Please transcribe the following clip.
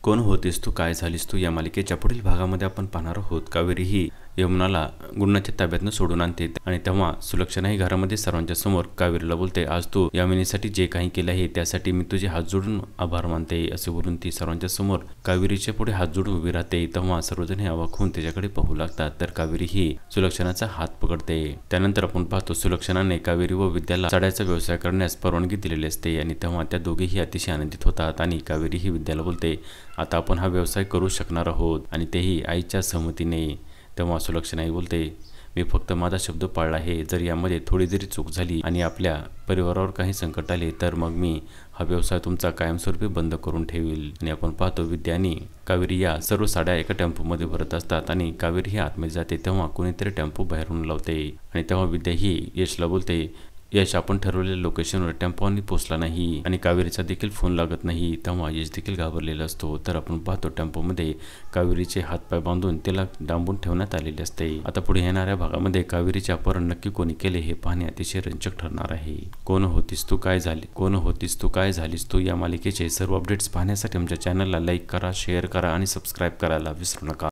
कोण होतीस तू, काय झालीस तू या मालिकेच्या पुढील भागामध्ये आपण पाहणार आहोत. कावेरी ही यमुनाला गुणाच्या ताब्यातनं सोडून आणते आणि तेव्हा सुलक्षणा ही घरामध्ये सर्वांच्या समोर कावेरीला बोलते, आज तू यामिनीसाठी जे काही केलं आहे त्यासाठी मी तुझे हात जोडून आभार मानते असे बोलून ती सर्वांच्या समोर कावेरीच्या पुढे हात जोडून उभी राहते. तेव्हा सर्वजण हे अवाक होऊन त्याच्याकडे पाहू लागतात. तर कावेरी ही सुलक्षणाचा हात पकडते. त्यानंतर आपण पाहतो सुलक्षणाने कावेरी व विद्याला साड्याचा व्यवसाय करण्यास परवानगी दिलेली असते आणि तेव्हा त्या दोघेही अतिशय आनंदित होतात आणि कावेरी ही विद्याला बोलते, आता आपण हा व्यवसाय करू शकणार आहोत आणि तेही आईच्या सहमतीने. तेव्हा सुलक्षणाही बोलते, मी फक्त माझा शब्द पाळला आहे. जर यामध्ये थोडी जरी चूक झाली आणि आपल्या परिवारावर काही संकट आले तर मग मी हा व्यवसाय तुमचा कायमस्वरूपी बंद करून ठेवील. आणि आपण पाहतो विद्या आणि कावेरी या सर्व साड्या एका टेम्पोमध्ये भरत असतात आणि कावेरी ही आतमध्ये जाते. तेव्हा कोणीतरी टेम्पो बाहेरून लावते आणि तेव्हा विद्या ही यशला बोलते, यश आपण ठरवलेल्या लोकेशनवर टेम्पोनी पोहोचला नाही आणि कावेरीचा देखील फोन लागत नाही. तेव्हा यश देखील घाबरलेला असतो. तर आपण पाहतो टेम्पोमध्ये कावेरीचे हातपाय बांधून त्याला डांबून ठेवण्यात आलेले असते. आता पुढे येणाऱ्या भागामध्ये कावेरीचे अपहरण नक्की कोणी केले हे पाहणे अतिशय रंजक ठरणार आहे. कोण होतीस तू काय झालीस तू या मालिकेचे सर्व अपडेट्स पाहण्यासाठी आमच्या चॅनलला लाईक करा, शेअर करा आणि सबस्क्राईब करायला विसरू नका.